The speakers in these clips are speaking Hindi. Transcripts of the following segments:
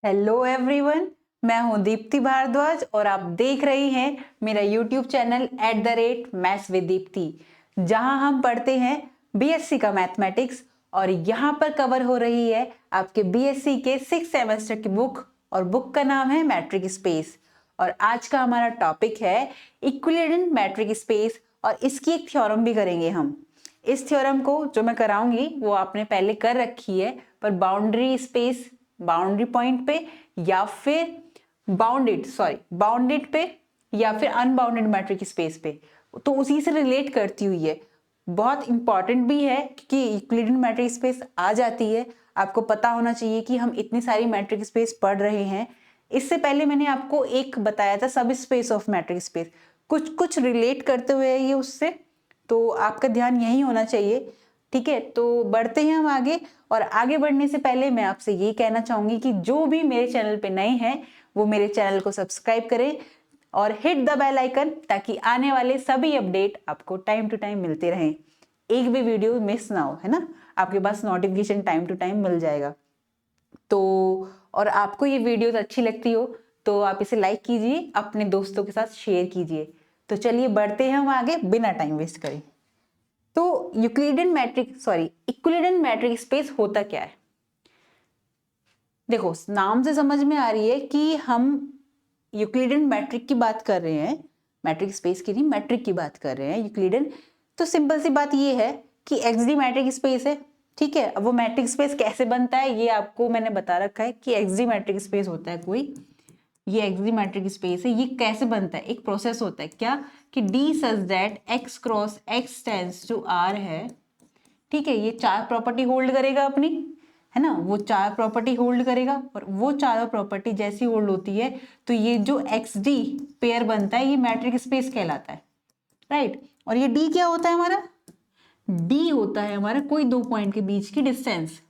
हेलो एवरीवन, मैं हूं दीप्ति भारद्वाज और आप देख रही हैं मेरा YouTube channel @maths with Deepti, जहां हम पढ़ते हैं बीएससी का मैथमेटिक्स। और यहां पर कवर हो रही है आपके बीएससी के 6 सेमेस्टर की बुक, और बुक का नाम है मैट्रिक स्पेस। और आज का हमारा टॉपिक है इक्विवेलेंट मैट्रिक स्पेस, और इसकी एक थ्योरम भी करेंगे हम। इस थ्योरम को जो मैं कराऊंगी वो आपने पहले कर रखी है, पर बाउंड्री पॉइंट पे या फिर बाउंडेड पे या फिर अनबाउंडेड मैट्रिक स्पेस पे, तो उसी से रिलेट करती हुई है। बहुत इंपॉर्टेंट भी है कि यूक्लिडियन मैट्रिक स्पेस आ जाती है। आपको पता होना चाहिए कि हम इतनी सारी मैट्रिक स्पेस पढ़ रहे हैं। इससे पहले मैंने आपको एक बताया था सब स्पेस ऑफ मैट्रिक स्पेस, कुछ कुछ रिलेट करते हुए ये उससे, तो आपका ध्यान यही होना चाहिए। ठीक है, तो बढ़ते हैं हम आगे। और आगे बढ़ने से पहले मैं आपसे ये कहना चाहूंगी कि जो भी मेरे चैनल पे नए हैं वो मेरे चैनल को सब्सक्राइब करें और हिट द बेल आइकन, ताकि आने वाले सभी अपडेट आपको टाइम टू टाइम मिलते रहें, एक भी वीडियो मिस ना हो, है ना। आपके पास नोटिफिकेशन टाइम टू टाइम मिल जाएगा। तो और आपको ये वीडियोस अच्छी लगती हो तो आप इसे लाइक कीजिए, अपने दोस्तों के साथ शेयर कीजिए। तो चलिए बढ़ते हैं हम आगे बिना टाइम वेस्ट करें। तो इक्विवेलेंट मैट्रिक स्पेस होता क्या है? देखो, नाम से समझ में आ रही है कि हम यूक्लिडियन मैट्रिक की बात कर रहे हैं, मैट्रिक स्पेस की नहीं, मैट्रिक की बात कर रहे हैं, यूक्लिडियन। तो सिंपल सी बात ये है कि एक्सडी मैट्रिक स्पेस है। ठीक है, अब वो मैट्रिक स्पेस कैसे बनता है ये आपको मैंने बता रखा है कि एक्सडी मैट्रिक स्पेस होता है कोई, ये एक्सडी मैट्रिक स्पेस है। ये कैसे बनता है? एक प्रोसेस होता है क्या कि d such that x cross x tends to R है। ठीक है, ये चार प्रॉपर्टी होल्ड करेगा अपनी, है ना, वो चार प्रॉपर्टी होल्ड करेगा। और वो चारों प्रॉपर्टी जैसी होल्ड होती है तो ये जो एक्स डी पेयर बनता है ये मैट्रिक स्पेस कहलाता है, राइट। और ये डी क्या होता है हमारा? डी होता है हमारा कोई दो पॉइंट के बीच की डिस्टेंस।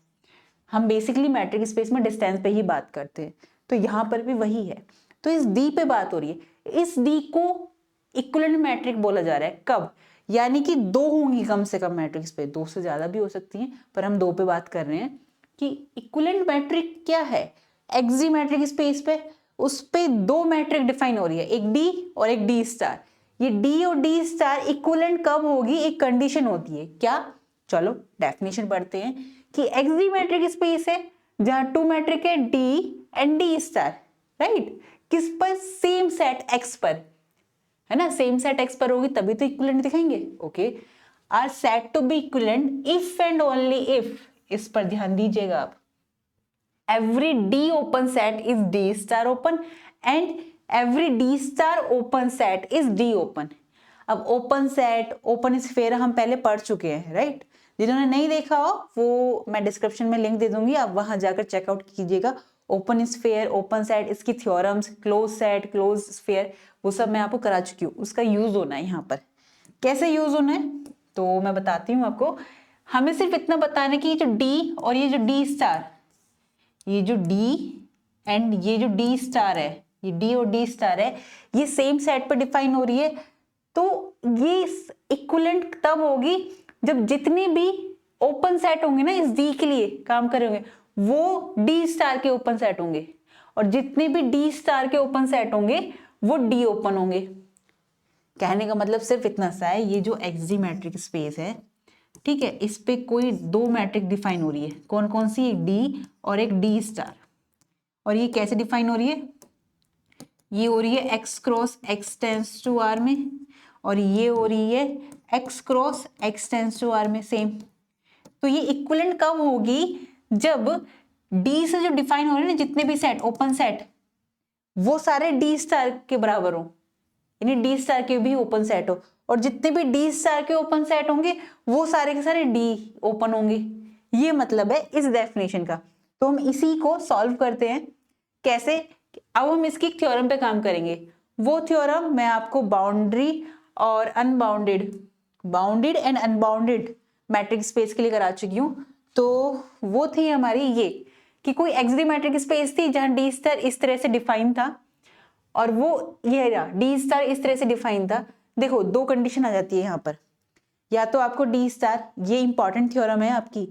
हम बेसिकली मैट्रिक स्पेस में डिस्टेंस पे ही बात करते हैं, तो यहां पर भी वही है। तो इस डी पे बात हो रही है। इस डी को इक्विवेलेंट मैट्रिक बोला जा रहा है। कब? यानी कि दो होंगी कम से कम मैट्रिक्स पे, दो से ज्यादा भी हो सकती हैं, पर हम दो पे बात कर रहे हैं कि इक्विवेलेंट मैट्रिक क्या है। एक्सडी मैट्रिक स्पेस पे उस पे दो मैट्रिक डिफाइन हो रही है, एक डी और एक डी स्टार। ये डी और डी स्टार इक्विवेलेंट कब होगी? एक कंडीशन होती है, क्या? चलो डेफिनेशन पढ़ते हैं कि एक्सडी मैट्रिक स्पेस है जहां टू मैट्रिक है D and D star, right. किस पर? सेम सेट एक्स पर, है ना। सेम सेट एक्स पर होगी तभी तो इक्विवेलेंट दिखाएंगे। Okay, R set to be equivalent if and only if, इस पर ध्यान दीजिएगा आप, every D open set is D star open and every D star open set is D open। अब ओपन सेट, ओपन स्फीयर हम पहले पढ़ चुके हैं, राइट। जिन्होंने नहीं देखा हो वो मैं डिस्क्रिप्शन में लिंक दे दूंगी, आप वहां जाकर चेकआउट कीजिएगा। ओपन स्फीयर, ओपन सेट, इसकी theorems, close set, close sphere, वो सब मैं आपको करा चुकी हूँ। उसका यूज होना है यहाँ पर। कैसे यूज होना है तो मैं बताती हूँ आपको। हमें सिर्फ इतना बताना कि ये जो डी और ये जो डी स्टार, ये जो D एंड ये जो D स्टार है, ये D और D स्टार है, ये सेम सेट पे डिफाइन हो रही है। तो ये इक्विवेलेंट तब होगी जब जितने भी ओपन सेट होंगे ना इस D के लिए काम करेंगे वो D स्टार के ओपन सेट होंगे, और जितने भी D स्टार के ओपन सेट होंगे वो D ओपन होंगे। कहने का मतलब सिर्फ इतना सा है, ये जो एक्सडी मैट्रिक स्पेस है, ठीक है, इस पे कोई दो मैट्रिक डिफाइन हो रही है। कौन कौन सी? एक डी और एक डी स्टार। और ये कैसे डिफाइन हो रही है? ये हो रही है x cross x tends to R में, और ये हो रही है x cross x tends to R में, सेम। तो ये इक्विवेलेंट कब होगी? जब डी से जो डिफाइन हो रहे हैं ना जितने भी सेट, ओपन सेट, वो सारे डी स्टार के बराबर हो, यानी डी स्टार के भी ओपन सेट हो, और जितने भी डी स्टार के ओपन सेट होंगे वो सारे के सारे डी ओपन होंगे। ये मतलब है इस डेफिनेशन का। तो हम इसी को सॉल्व करते हैं। कैसे? अब हम इसकी थ्योरम पे काम करेंगे। वो थ्योरम मैं आपको बाउंड्री और unbounded, bounded and unbounded matric space के लिए करा चुकी हूँ। तो वो थी हमारी ये कि कोई एक्सडी मैट्रिक स्पेस थी जहां डी स्टार इस तरह से डिफाइन था, और वो ये रहा डी स्टार इस तरह से डिफाइन था। देखो दो कंडीशन आ जाती है यहाँ पर, या तो आपको डी स्टार, ये इंपॉर्टेंट थ्योरम है आपकी,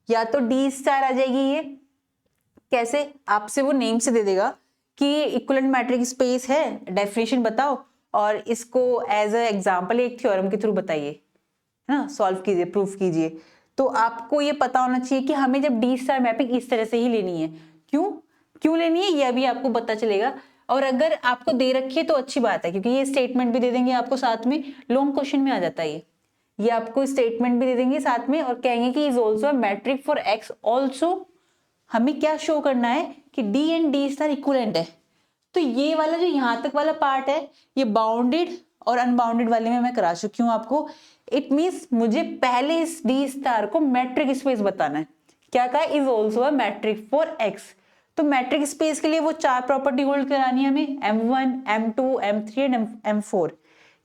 या तो डी स्टार आ जाएगी ये कैसे, आपसे वो नेम से दे देगा कि ये इक्विवेलेंट मैट्रिक स्पेस है, डेफिनेशन बताओ और इसको एज अ एग्जांपल एक थ्योरम के थ्रू बताइए, है ना, सॉल्व कीजिए, प्रूफ कीजिए। तो आपको ये पता होना चाहिए कि हमें जब डी स्टार मैपिंग इस तरह से ही लेनी है, क्यों लेनी है ये अभी आपको पता चलेगा। और अगर आपको दे रखी है तो अच्छी बात है, क्योंकि ये स्टेटमेंट भी दे देंगे आपको साथ में, लॉन्ग क्वेश्चन में आ जाता है ये आपको स्टेटमेंट भी दे देंगे साथ में और कहेंगे कि is also a matric for x also. हमें क्या शो करना है कि D and D star equivalent है। तो ये वाला जो यहाँ तक वाला पार्ट है ये बाउंडेड और अनबाउंडेड वाले में मैं करा चुकी हूँ आपको। इट मीन्स मुझे पहले इस डी स्टार को मैट्रिक स्पेस बताना है। क्या कहा, is also a matric for x. तो मैट्रिक स्पेस के लिए वो 4 प्रॉपर्टी होल्ड करानी है हमें, M1, M2, M3 and M4।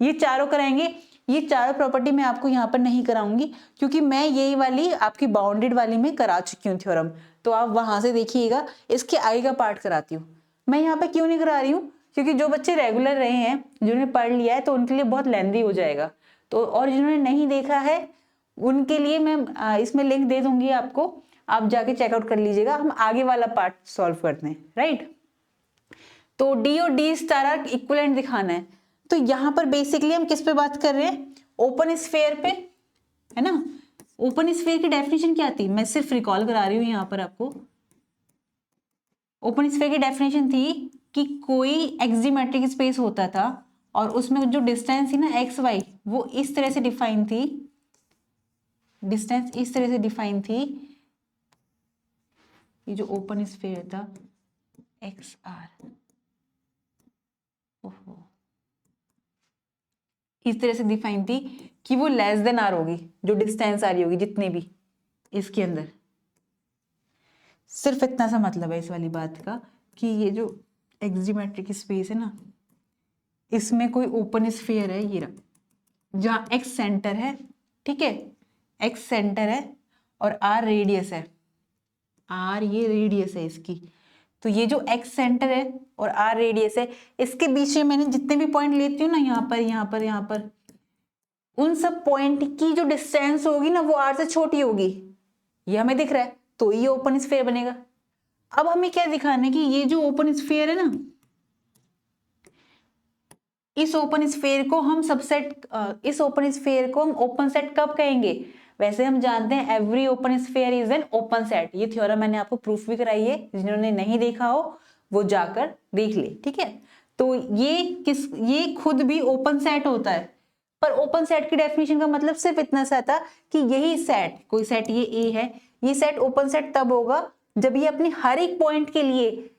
ये चारों कराएंगे। ये चारों प्रॉपर्टी मैं आपको यहाँ पर नहीं कराऊंगी क्योंकि मैं यही वाली आपकी बाउंडेड वाली में करा चुकी हूँ थ्योरम, तो आप वहां से देखिएगा। इसके आगे का पार्ट कराती हूँ मैं। यहाँ पे क्यों नहीं करा रही हूँ, क्योंकि जो बच्चे रेगुलर रहे हैं, जिन्होंने पढ़ लिया है, तो उनके लिए बहुत लेंदी हो जाएगा। तो और जिन्होंने नहीं देखा है उनके लिए मैं इसमें लिंक दे दूंगी आपको, आप जाके चेकआउट कर लीजिएगा। हम आगे वाला पार्ट सॉल्व करते हैं, राइट। तो डी और डी स्टार इक्विवेलेंट दिखाना है। तो यहाँ पर बेसिकली हम किस पे बात कर रहे हैं, ओपन स्फीयर पे, है ना। ओपन स्फीयर की डेफिनेशन क्या थी, मैं सिर्फ रिकॉल करा रही हूँ यहाँ पर आपको। ओपन स्फीयर की डेफिनेशन थी कि कोई एक्सिमेट्रिक स्पेस होता था और उसमें जो डिस्टेंस थी ना एक्स वाई, वो इस तरह से डिफाइन थी, डिस्टेंस इस तरह से डिफाइन थी। ये जो ओपन स्फीयर था एक्स आर, इस तरह से डिफाइन थी कि वो लेस देन आर होगी, जो डिस्टेंस आ रही होगी जितने भी इसके अंदर। सिर्फ इतना सा मतलब है इस वाली बात का कि ये जो एक्सिमेट्रिक स्पेस है ना, इसमें कोई ओपन स्फीयर है, ये रहा, जहां एक्स सेंटर है, ठीक है, एक्स सेंटर है और आर रेडियस है, आर ये रेडियस है इसकी। तो ये जो एक्स सेंटर है और आर रेडियस है, इसके बीच में मैंने जितने भी पॉइंट लेती हूँ ना, यहाँ पर उन सब पॉइंट की जो डिस्टेंस होगी ना वो आर से छोटी होगी, ये हमें दिख रहा है, तो ये ओपन स्फीयर बनेगा। अब हमें क्या दिखाना है कि ये जो ओपन स्फीयर है ना, इस ओपन स्फीयर को हम सबसेट, इस ओपन स्फीयर को हम ओपन सेट कब कहेंगे। वैसे हम जानते हैं every open sphere is an open set, ये थ्योरम मैंने आपको प्रूफ भी कराई है, जिन्होंने नहीं देखा हो वो जाकर देख ले, ठीक है। तो ये खुद भी ओपन सेट होता है, पर ओपन सेट की डेफिनेशन का मतलब सिर्फ इतना सा था कि यही सेट, कोई सेट ये ए है, ये सेट ओपन सेट तब होगा जब ये अपने हर एक पॉइंट के लिए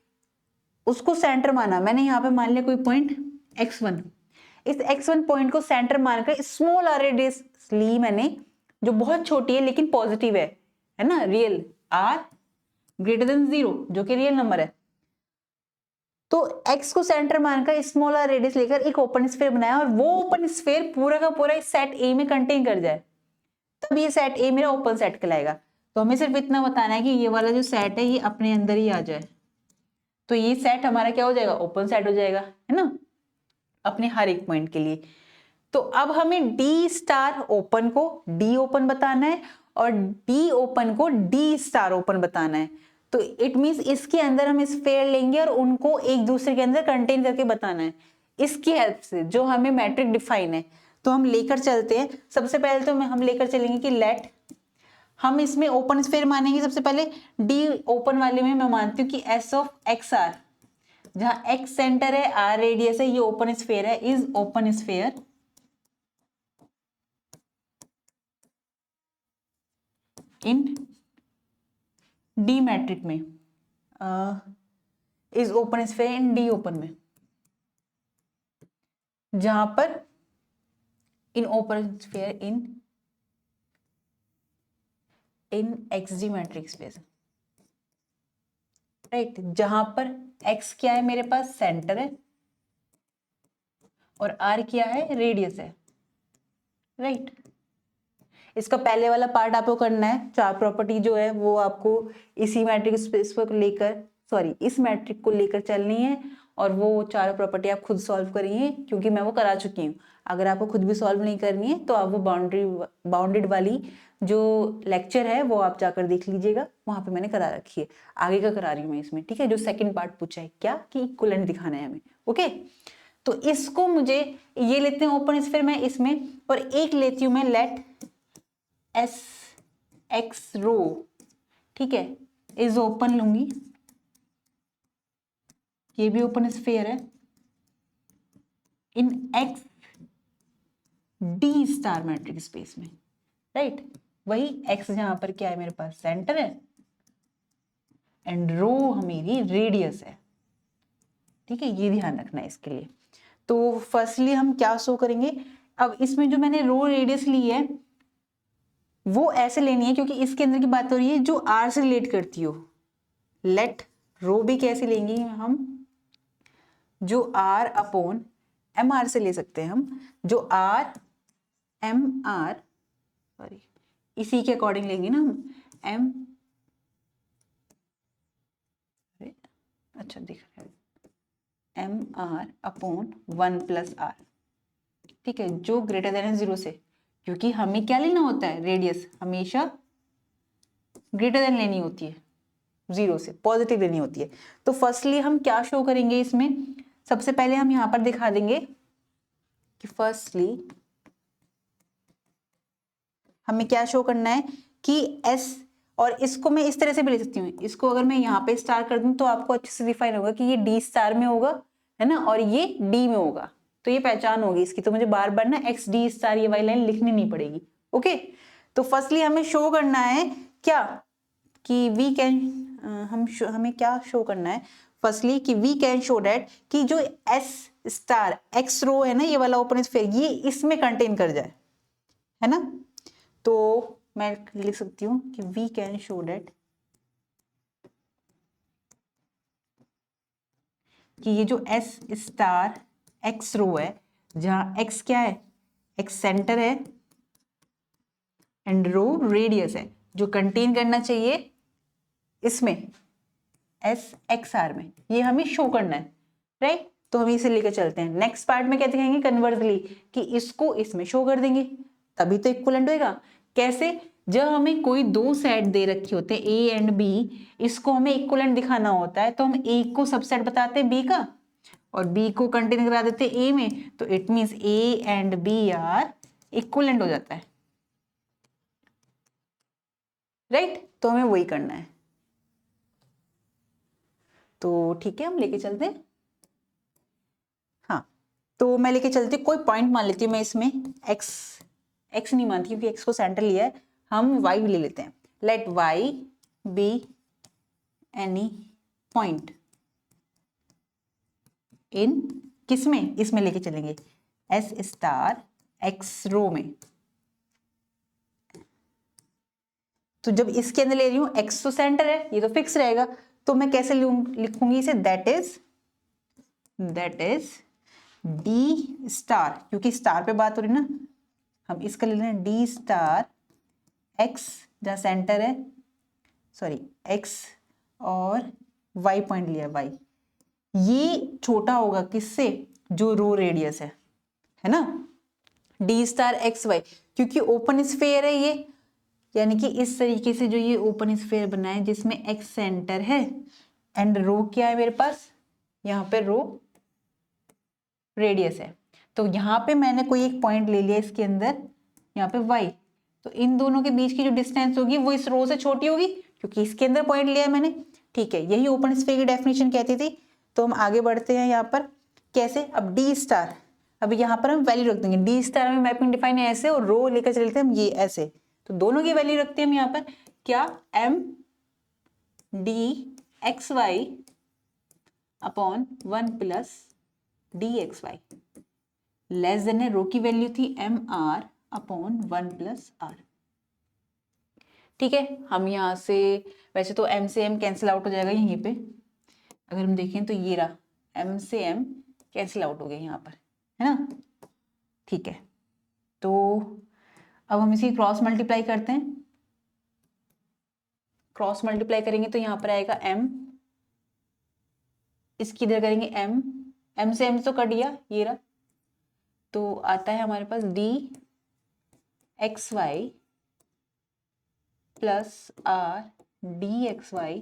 उसको सेंटर माना। मैंने यहाँ पे मान लिया कोई पॉइंट x1, इस x1 पॉइंट को सेंटर मानकर स्मॉल आर रेडियस ली मैंने, जो बहुत छोटी है लेकिन पॉजिटिव है ना, रियल आर ग्रेटर देन 0, जो कि रियल नंबर है। तो x को सेंटर मानकर स्मॉल आर रेडियस लेकर एक ओपन स्फीयर बनाया और वो ओपन स्फीयर पूरा का पूरा इस सेट ए में कंटेन कर जाए, तब ये सेट ए मेरा ओपन सेट कहलाएगा। तो हमें सिर्फ इतना बताना है कि ये वाला जो सेट है ये अपने अंदर ही आ जाए, तो ये सेट हमारा क्या हो जाएगा, ओपन सेट हो जाएगा, है ना, अपने हर एक पॉइंट के लिए। तो अब हमें डी स्टार ओपन को डी ओपन बताना है और डी ओपन को डी स्टार ओपन बताना है। तो इट मींस इसके अंदर हम स्फीयर लेंगे और उनको एक दूसरे के अंदर कंटेन करके बताना है इसकी हेल्प से, जो हमें मैट्रिक डिफाइन है। तो हम लेकर चलते हैं। सबसे पहले तो हम लेकर चलेंगे कि लेट, हम इसमें ओपन स्फीयर मानेंगे। सबसे पहले डी ओपन वाले में मैं मानती हूँ कि एस ऑफ एक्स आर, जहां एक्स सेंटर है आर रेडियस है, ये ओपन स्फीयर है, is open sphere in D metric में, is open sphere in D open में, जहां पर in open sphere in X D metric space, right, जहां पर एक्स क्या है मेरे पास, सेंटर है, और आर क्या है, रेडियस है, राइट। इसका पहले वाला पार्ट आपको करना है, 4 प्रॉपर्टी जो है वो आपको इसी मैट्रिक स्पेस को लेकर, सॉरी इस मैट्रिक को लेकर चलनी है और वो चारों प्रॉपर्टी आप खुद सॉल्व करिए, क्योंकि मैं वो करा चुकी हूँ। अगर आपको खुद भी सॉल्व नहीं करनी है तो आप वो बाउंडेड वाली जो लेक्चर है वो आप जाकर देख लीजिएगा, वहां पे मैंने करा रखी है। आगे का करा रही हूँ मैं इसमें, ठीक है। जो सेकंड पार्ट पूछा है क्या कि इक्विवेलेंट दिखाना है हमें, ओके। तो इसको मुझे ये लेते हैं ओपन स्फीयर में इसमें, और एक लेती हूँ मैं लेट एस एक्स रो, ठीक है, इज ओपन लूंगी, ये भी ओपन स्फीयर है, in X D star metrics space में, राइट। वही एक्स जहां पर क्या है मेरे पास सेंटर है, एंड रो मेरी रेडियस है, ठीक है। ये ध्यान रखना है इसके लिए। तो फर्स्टली हम क्या शो करेंगे, अब इसमें जो मैंने रो रेडियस ली है वो ऐसे लेनी है, क्योंकि इसके अंदर की बात हो रही है जो आर से रिलेट करती हो। लेट रो भी कैसे लेंगे हम, जो आर अपॉन एम आर से ले सकते हैं हम, जो आर एम आर सॉरी इसी के अकॉर्डिंग लेंगे ना हम, एम, अच्छा दिख रहा है, m r upon 1 plus r, ठीक है, जो ग्रेटर देन है 0 से, क्योंकि हमें क्या लेना होता है, रेडियस हमेशा ग्रेटर देन लेनी होती है, 0 से पॉजिटिव लेनी होती है। तो फर्स्टली हम क्या शो करेंगे इसमें, सबसे पहले हम यहां पर दिखा देंगे कि फर्स्टली हमें क्या शो करना है कि एस, और इसको मैं इस तरह से भी ले सकती हूँ, इसको अगर मैं यहाँ पे स्टार कर दूं तो आपको अच्छे से डिफाइन होगा कि ये डी स्टार में होगा, है ना, और ये डी में होगा, तो ये पहचान होगी इसकी। तो मुझे बार बार ना एक्स डी स्टार ये वाली लाइन लिखनी नहीं पड़ेगी, ओके। तो फर्स्टली हमें शो करना है क्या कि वी कैन, हमें क्या शो करना है फर्स्टली कि वी कैन शो दैट कि जो एस स्टार एक्स रो है ना, ये वाला ओपन स्फीयर, ये इसमें कंटेन कर जाए, है ना। तो मैं लिख सकती हूँ कि वी कैन शो दैट कि ये जो एस स्टार एक्स रो है, जहां एक्स क्या है, एक्स सेंटर है एंड रो रेडियस है, जो कंटेन करना चाहिए इसमें एस एक्स आर में, ये हमें शो करना है, राइट। तो हम इसे लेकर चलते हैं। नेक्स्ट पार्ट में क्या दिखाएंगे, कन्वर्सली कि इसको इसमें शो कर देंगे, तभी तो इक्विवेलेंट होएगा। कैसे, जब हमें कोई दो सेट दे रखे होते हैं ए एंड बी, इसको हमें इक्विवेलेंट दिखाना होता है, तो हम ए को सबसेट बताते हैं बी का और बी को कंटेन करा देते हैं ए में, तो it means a and b are equivalent हो जाता है, राइट। तो हमें वही करना है। तो ठीक है, हम लेके चलते हैं। हाँ, तो मैं लेके चलती हूँ, कोई पॉइंट मान लेती हूँ मैं इसमें, एक्स नहीं मानती क्योंकि एक्स को सेंटर लिया है, हम वाई ले लेते हैं। Let y be any point in किसमें, इसमें लेके चलेंगे एस स्टार एक्स रो में। तो जब इसके अंदर ले रही हूँ, एक्स तो सेंटर है, ये तो फिक्स रहेगा, तो मैं कैसे लिखूंगी इसे, दैट इज डी स्टार, क्योंकि स्टार पे बात हो रही ना, हम इसका ले लें डी स्टार एक्स, जहाँ सेंटर है, सॉरी एक्स और वाई पॉइंट लिया वाई, ये छोटा होगा किससे, जो रो रेडियस है ना, डी स्टार एक्स वाई, क्योंकि ओपन स्फीयर है ये, यानी कि इस तरीके से जो ये ओपन स्फीयर बना है जिसमें एक्स सेंटर है एंड रो क्या है मेरे पास, यहाँ पे रो रेडियस है। तो यहाँ पे मैंने कोई एक पॉइंट ले लिया इसके अंदर, यहाँ पे y, तो इन दोनों के बीच की जो डिस्टेंस होगी वो इस रो से छोटी होगी, क्योंकि इसके अंदर पॉइंट लिया है मैंने, ठीक है। यही ओपन स्फीयर की डेफिनेशन कहती थी। तो हम आगे बढ़ते हैं यहाँ पर, कैसे, अब डी स्टार, अब यहाँ पर हम वैल्यू रख देंगे, डी स्टार में मैपिंग डिफाइन है ऐसे, और रो लेकर चलते हैं हम ये ऐसे, तो दोनों की वैल्यू रखते हैं हम यहाँ पर, क्या, m d x y upon 1 plus d x y, less than है, रो की वैल्यू थी m r upon 1 plus r, ठीक है। हम यहाँ से वैसे तो m से m कैंसिल आउट हो जाएगा यहीं पे, अगर हम देखें तो ये रहा m से m कैंसिल आउट हो गया यहाँ पर, है ना, ठीक है। तो अब हम इसी क्रॉस मल्टीप्लाई करते हैं, क्रॉस मल्टीप्लाई करेंगे तो यहाँ पर आएगा m इसकी इधर करेंगे एम, एम से एम तो कट गया, ये रहा, तो आता है हमारे पास D x Y plus R D x Y,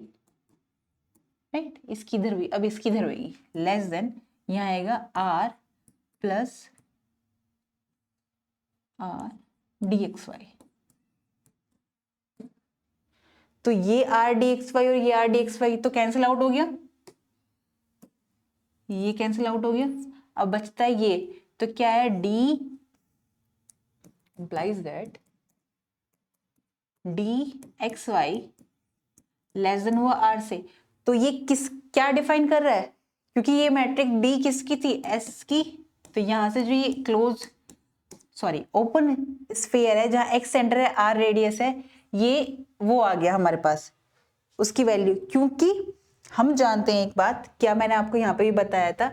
right. इसकी इधर भी, अब इसकी इधर होगी लेस देन, यहाँ आएगा r plus R D x y. तो ये आर डी एक्स वाई और ये आर डी एक्स वाई तो कैंसिल आउट हो गया, ये कैंसिल आउट हो गया। अब बचता है ये, तो क्या है, d implies that d x y less than हुआ आर से। तो ये किस क्या डिफाइन कर रहा है, क्योंकि ये मैट्रिक डी किसकी थी, एस की, तो यहां से जो ये क्लोज सॉरी ओपन स्फीयर है जहां एक्स सेंटर है आर रेडियस है, ये वो आ गया हमारे पास उसकी वैल्यू। क्योंकि हम जानते हैं एक बात, क्या मैंने आपको यहाँ पे भी बताया था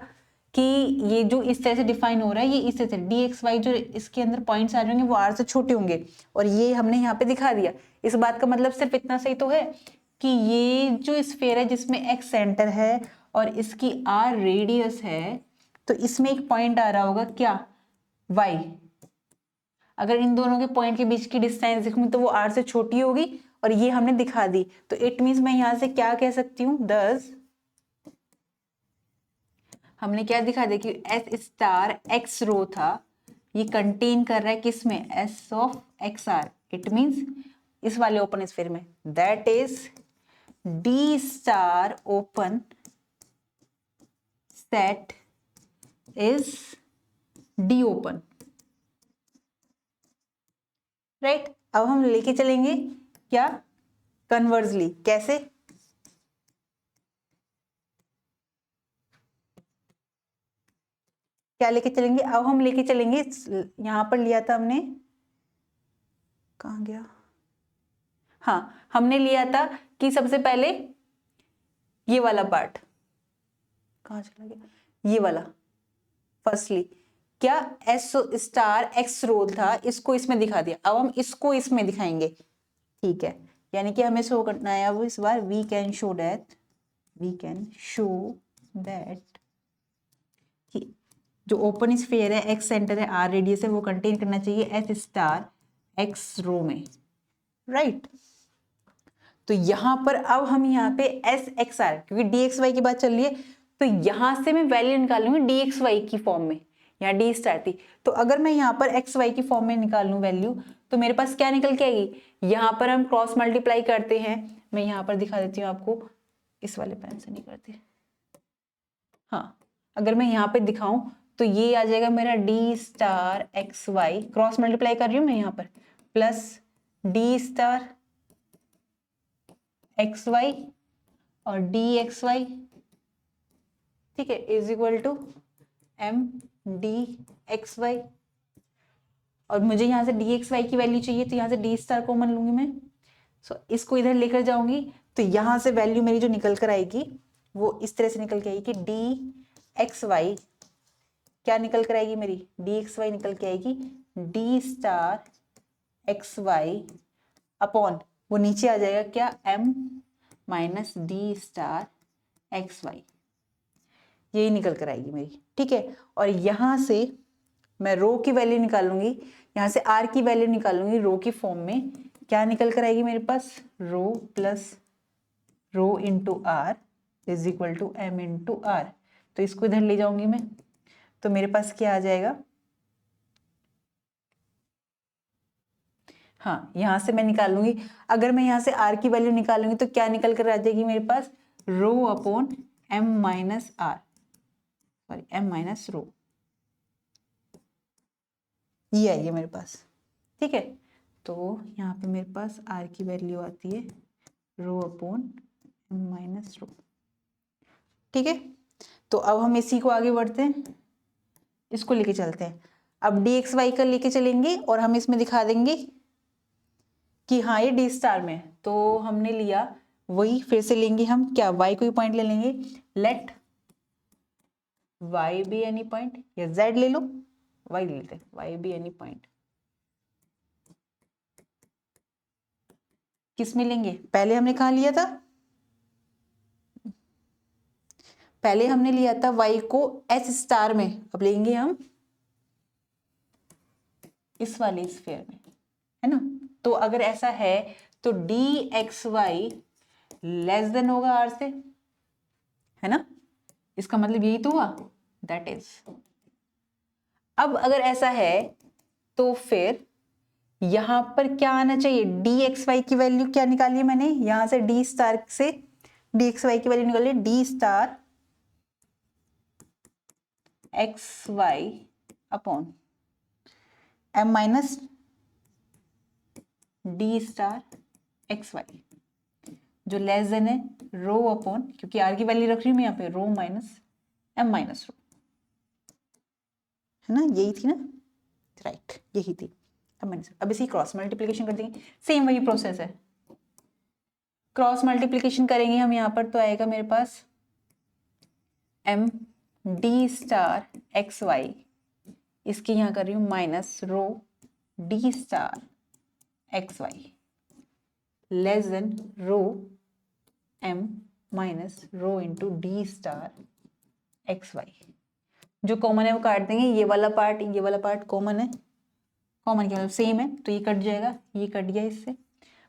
कि ये जो इस तरह से डिफाइन हो रहा है, ये इस तरह से डी एक्स वाई जो इसके अंदर पॉइंट्स आ जाएंगे वो आर से छोटे होंगे, और ये हमने यहाँ पे दिखा दिया। इस बात का मतलब सिर्फ इतना सही तो है कि ये जो स्फीयर है जिसमें एक्स सेंटर है और इसकी आर रेडियस है, तो इसमें एक पॉइंट आ रहा होगा क्या, वाई। अगर इन दोनों के पॉइंट के बीच की डिस्टेंस देखूं तो वो आर से छोटी होगी, और ये हमने दिखा दी। तो इट मीन्स मैं यहां से क्या कह सकती हूँ, दस हमने क्या दिखा दिया कि एस स्टार एक्स रो था, ये कंटेन कर रहा है किसमें, S of x r. It means इस वाले ओपन स्फीयर में, that is d star open set is d open, right. अब हम लेके चलेंगे क्या, कन्वर्सली, कैसे, क्या लेके चलेंगे, अब हम लेके चलेंगे, यहां पर लिया था हमने, कहां गया, हाँ हमने लिया था कि सबसे पहले ये वाला पार्ट कहां चला गया, ये वाला, फर्स्टली क्या एस स्टार एक्स रोल था, इसको इसमें दिखा दिया, अब हम इसको इसमें दिखाएंगे, ठीक है। यानी कि हमें शो करना है अब इस बार, वी कैन शो दैट जो ओपन स्फीयर है, एक्स सेंटर है, आर रेडियस है, वो कंटेन करना चाहिए एस स्टार एक्स रो में, राइट। तो यहां पर अब हम यहाँ पे एस एक्स आर, क्योंकि डी एक्स वाई की बात चल रही है, तो यहां से मैं वैल्यू निकालूंगी डी एक्स वाई की फॉर्म में, यहाँ डी स्टार थी, तो अगर मैं यहाँ पर एक्स वाई की फॉर्म में निकालूं वैल्यू, तो मेरे पास क्या निकल के आएगी, यहाँ पर हम क्रॉस मल्टीप्लाई करते हैं, मैं यहाँ पर दिखा देती हूँ आपको, इस वाले पेन से नहीं करते, हाँ अगर मैं यहाँ पे दिखाऊं तो ये आ जाएगा मेरा d star x y, cross multiply कर रही हूँ मैं यहाँ पर, plus d star x y और डी एक्स वाई, ठीक है, is equal to m d x y. और मुझे यहाँ से डी एक्स वाई की वैल्यू चाहिए, तो यहाँ से डी स्टार कॉमन लूंगी मैं, सो इसको इधर लेकर जाऊंगी, तो यहाँ से वैल्यू मेरी जो निकल कर आएगी वो इस तरह से निकल के आएगी कि डी एक्स वाई क्या निकल कर आएगी मेरी, डी एक्स वाई निकल के आएगी d star x y upon, वो नीचे आ जाएगा क्या, m minus d star x y, यही निकल कर आएगी मेरी, ठीक है। और यहां से मैं रो की वैल्यू निकालूंगी, यहां से आर की वैल्यू निकालूंगी रो की फॉर्म में, क्या निकल कर आएगी मेरे पास, rho plus rho into R is equal to M into R. तो इसको इधर ले जाऊंगी मैं, तो मेरे पास क्या आ जाएगा, हाँ यहां से मैं निकालूंगी, अगर मैं यहां से आर की वैल्यू निकालूंगी तो क्या निकल कर आ जाएगी मेरे पास, rho upon M minus R, sorry M minus rho, ये आएगी मेरे पास, ठीक है। तो यहाँ पे मेरे पास आर की वैल्यू आती है rho upon M minus rho, ठीक है। तो अब हम इसी को आगे बढ़ते हैं, इसको लेके चलते हैं, अब डी एक्स वाई का लेके चलेंगे और हम इसमें दिखा देंगे कि हाँ ये डी स्टार में है। तो हमने लिया वही, फिर से लेंगे हम क्या, y कोई पॉइंट ले लेंगे, let y be any point, या z ले लो, y ले लेते हैं, y बी एनी पॉइंट, किस में लेंगे, पहले हमने कहाँ लिया था, पहले हमने लिया था y को S स्टार में, अब लेंगे हम इस वाले स्फीयर में, है ना। तो अगर ऐसा है तो dxy लेस देन होगा r से, है ना। इसका मतलब यही तो हुआ, दैट इज। अब अगर ऐसा है तो फिर यहां पर क्या आना चाहिए, dxy की वैल्यू क्या निकाली मैंने, यहां से d स्टार से dxy की वैल्यू निकाली, d star xy upon m minus d star xy, जो लेस देन है रो अपॉन, क्योंकि r की वैल्यू रख रही हूं मैं यहाँ पे, रो माइनस m माइनस रो, है ना, यही थी ना, राइट, यही थी। अब इसी क्रॉस मल्टीप्लिकेशन कर देंगे, सेम वही प्रोसेस है। क्रॉस मल्टीप्लिकेशन करेंगे हम यहाँ पर, तो आएगा मेरे पास m d स्टार xy, इसकी यहाँ कर रही हूँ minus rho d star xy less than rho m minus rho into d star xy। जो कॉमन है वो काट देंगे, ये वाला पार्ट कॉमन है, कॉमन क्या मतलब सेम है, तो ये कट जाएगा, ये कट गया इससे।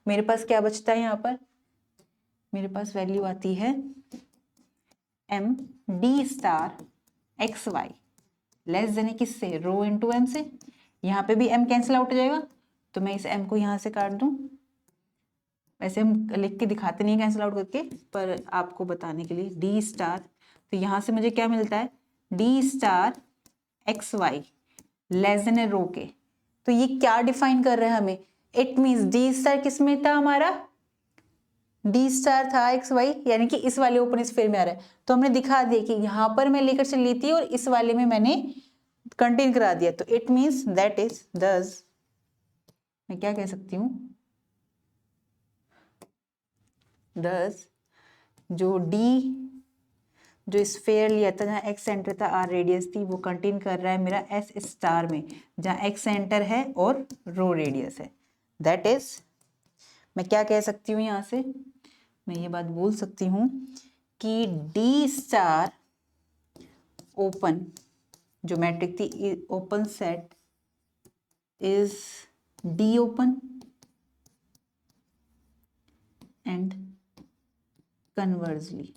मेरे पास क्या बचता है यहाँ पर, मेरे पास वैल्यू आती है m d star xy less than है किससे, रो इंटू m से। यहाँ पे भी m कैंसिल आउट हो जाएगा, तो मैं इस m को यहाँ से काट दूं। वैसे हम लिख के दिखाते नहीं कैंसिल आउट करके, पर आपको बताने के लिए d स्टार, तो यहाँ से मुझे क्या मिलता है, d star xy less than है रो के। तो ये क्या डिफाइन कर रहा है हमें, इट मीन्स d स्टार किस में था हमारा, d स्टार था xy, यानी कि इस वाले ओपन स्फीयर में आ रहा है। तो हमने दिखा दिया कि यहाँ पर मैं लेकर चली थी और इस वाले में मैंने कंटेन करा दिया, तो इट मीन्स दैट इज दस, मैं क्या कह सकती हूँ, दस जो d जो स्फीयर लिया था जहाँ x सेंटर था r रेडियस थी, वो कंटेन कर रहा है मेरा s स्टार में, जहाँ x सेंटर है और रो रेडियस है। दैट इज, मैं क्या कह सकती हूँ यहाँ से, मैं ये बात बोल सकती हूँ कि d स्टार ओपन जो मैट्रिक थी, open set is d open and conversely,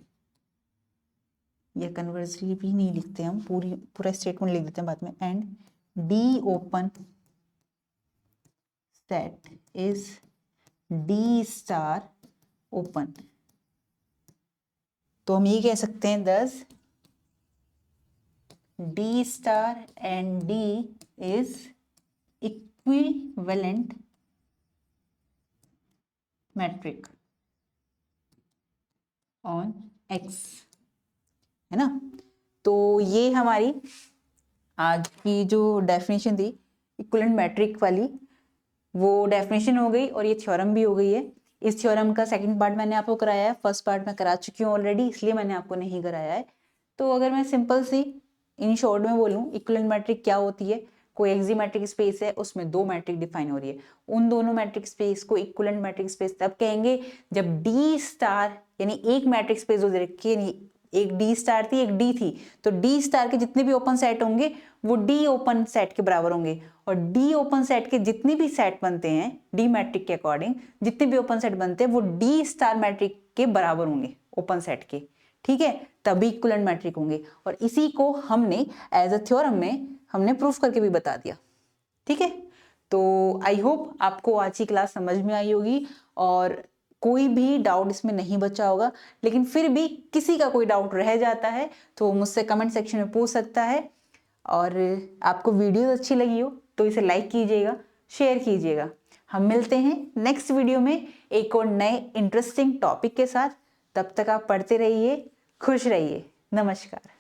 या कन्वर्सली भी नहीं लिखते हम, पूरा स्टेटमेंट लिख देते हैं बाद में, and d open set is d star open. तो हम ये कह सकते हैं thus d star and d is equivalent metric on x, है ना। तो ये हमारी आज की जो डेफिनेशन थी इक्विवेलेंट मैट्रिक वाली, वो डेफिनेशन हो गई और ये थ्योरम भी हो गई है। इस थ्योरम का सेकंड पार्ट मैंने आपको कराया है, फर्स्ट पार्ट मैं करा चुकी हूँ ऑलरेडी, इसलिए मैंने आपको नहीं कराया है। तो अगर मैं सिंपल सी इन शॉर्ट में बोलूँ, इक्विवेलेंट मैट्रिक क्या होती है, कोई एक्जीमेट्रिक स्पेस है, उसमें दो मैट्रिक डिफाइन हो रही है, उन दोनों मैट्रिक स्पेस को इक्विवेलेंट मैट्रिक स्पेस तब कहेंगे जब डी स्टार, यानी एक मैट्रिक स्पेस जो रखी है, एक डी स्टार थी एक डी थी, तो डी स्टार के जितने भी ओपन सेट होंगे वो डी ओपन सेट के बराबर होंगे, और डी ओपन सेट के जितने भी सेट बनते हैं डी मैट्रिक के अकॉर्डिंग, जितने भी ओपन सेट बनते हैं वो डी स्टार मैट्रिक के बराबर होंगे ओपन सेट के, ठीक है, तभी इक्विवेलेंट मैट्रिक होंगे। और इसी को हमने एज अ थ्योरम में हमने प्रूफ करके भी बता दिया, ठीक है। तो आई होप आपको आज की क्लास समझ में आई होगी और कोई भी डाउट इसमें नहीं बचा होगा, लेकिन फिर भी किसी का कोई डाउट रह जाता है तो मुझसे कमेंट सेक्शन में पूछ सकता है। और आपको वीडियो अच्छी लगी हो तो इसे लाइक कीजिएगा, शेयर कीजिएगा। हम मिलते हैं नेक्स्ट वीडियो में एक और नए इंटरेस्टिंग टॉपिक के साथ। तब तक आप पढ़ते रहिए, खुश रहिए। नमस्कार।